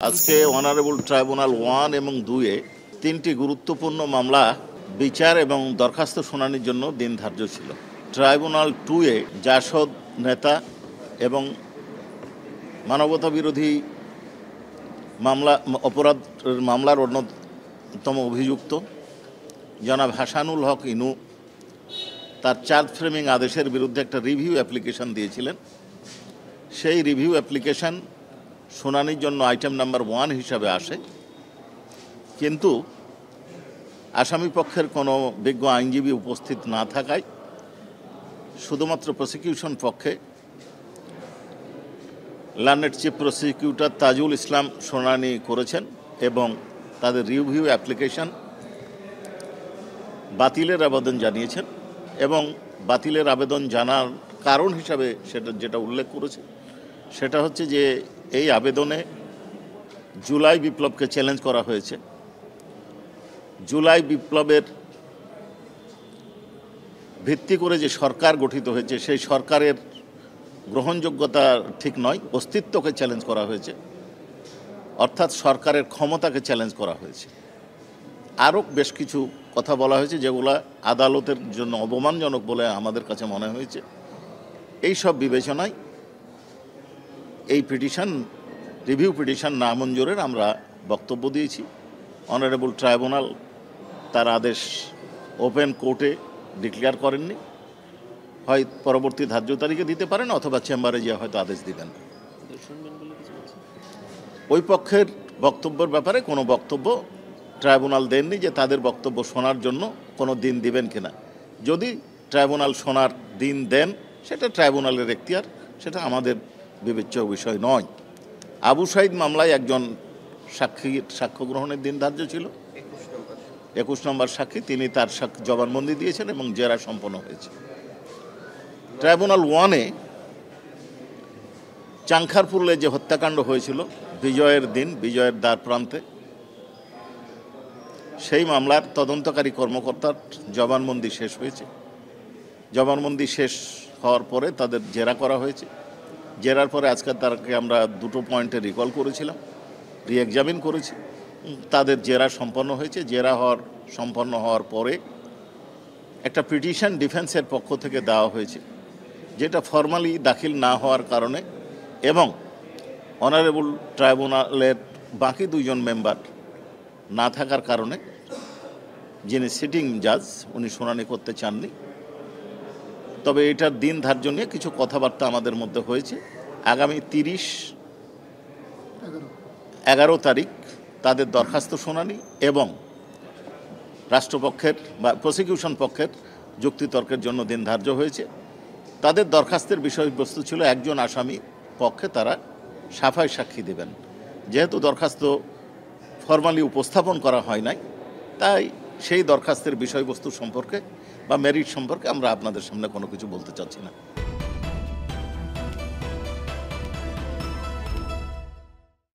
আজকে honourable tribunal 1 এবং 2-এ তিনটি গুরুত্বপূর্ণ মামলা বিচার এবং দরখাস্ত শুনানির জন্য দিন ধার্য ছিল। ট্রাইব্যুনাল 2-এ জাসদ নেতা এবং মানবতা বিরোধী মামলার অন্যতম অভিযুক্ত জনাব হাসানুল হক ইনু তার চার্জ ফ্রেমিং আদেশের বিরুদ্ধে একটা রিভিউ অ্যাপ্লিকেশন দিয়েছিলেন। সেই রিভিউ অ্যাপ্লিকেশন শুনানির জন্য আইটেম নাম্বার 1 হিসাবে আসে, কিন্তু আসামি পক্ষের কোনো বিজ্ঞ আইনজীবী উপস্থিত না থাকায় শুধুমাত্র প্রসিকিউশন পক্ষে learned chief prosecutor Tajul Islam শুনানি করেছেন এবং তাদের রিভিউ অ্যাপ্লিকেশন বাতিলের আবেদন জানিয়েছেন এবং বাতিলের আবেদন জানার কারণ হিসাবে যেটা উল্লেখ করেছে সেটা হচ্ছে যে এই আবেদনে জুলাই বিপ্লবকে চ্যালেঞ্জ করা হয়েছে। জুলাই বিপ্লবের ভিত্তি করে যে সরকার গঠিত হয়েছে সেই সরকারের গ্রহণযোগ্যতা ঠিক নয়, অস্তিত্বকে চ্যালেঞ্জ করা হয়েছে, অর্থাৎ সরকারের ক্ষমতাকে চ্যালেঞ্জ করা হয়েছে। আরও বেশ কিছু কথা বলা হয়েছে যেগুলো আদালতের জন্য অপমানজনক বলে আমাদের কাছে মনে হয়েছে। এই সব বিবেচনায় এই রিভিউ পিটিশন নামঞ্জুরের আমরা বক্তব্য দিয়েছি। অনারেবল ট্রাইব্যুনাল তার আদেশ ওপেন কোর্টে ডিক্লেয়ার করেননি, হয় পরবর্তী ধার্য তারিখে দিতে পারেন অথবা চেম্বারে গিয়ে হয়তো আদেশ দিবেন। ওই পক্ষের বক্তব্যের ব্যাপারে কোনো বক্তব্য ট্রাইব্যুনাল দেননি যে তাদের বক্তব্য শোনার জন্য কোনো দিন দিবেন কিনা। যদি ট্রাইব্যুনাল শোনার দিন দেন সেটা ট্রাইব্যুনালের এখতিয়ার, সেটা আমাদের বিবেচ্য বিষয় নয়। আবু সাইদ মামলায় একজন সাক্ষ্য গ্রহণের দিন ধার্য ছিল, 21 নম্বর সাক্ষী, তিনি তার জবানবন্দি দিয়েছেন এবং জেরা সম্পন্ন হয়েছে। ট্রাইব্যুনাল 1-এ চাংখারপুলে যে হত্যাকাণ্ড হয়েছিল বিজয়ের দিন, বিজয়ের দ্বার প্রান্তে, সেই মামলার তদন্তকারী কর্মকর্তার জবানবন্দি শেষ হয়েছে। জবানবন্দি শেষ হওয়ার পরে তাদের জেরা করা হয়েছে। জেরার পরে আজকে তাকে আমরা দুটো পয়েন্টে রিকল করেছিলাম, রিএক্সামিন করেছি। তাদের জেরা সম্পন্ন হয়েছে। জেরা সম্পন্ন হওয়ার পরে একটা পিটিশন ডিফেন্সের পক্ষ থেকে দেওয়া হয়েছে, যেটা ফর্মালি দাখিল না হওয়ার কারণে এবং অনারেবল ট্রাইব্যুনালের বাকি 2জন মেম্বার না থাকার কারণে যিনি সিটিং জাজ উনি শুনানি করতে চাননি। তবে এটার দিন ধার্য নিয়ে কিছু কথাবার্তা আমাদের মধ্যে হয়েছে। আগামী 11 তারিখ তাদের দরখাস্ত শুনানি এবং রাষ্ট্রপক্ষের বা প্রসিকিউশন পক্ষের যুক্তিতর্কের জন্য দিন ধার্য হয়েছে। তাদের দরখাস্তের বিষয়বস্তু ছিল একজন আসামি পক্ষে তারা সাফাই সাক্ষী দেবেন। যেহেতু দরখাস্ত ফর্মালি উপস্থাপন করা হয় নাই, তাই সেই দরখাস্তের বিষয়বস্তু সম্পর্কে বা মেরিট সম্পর্কে আমরা আপনাদের সামনে কোনো কিছু বলতে চাচ্ছি না।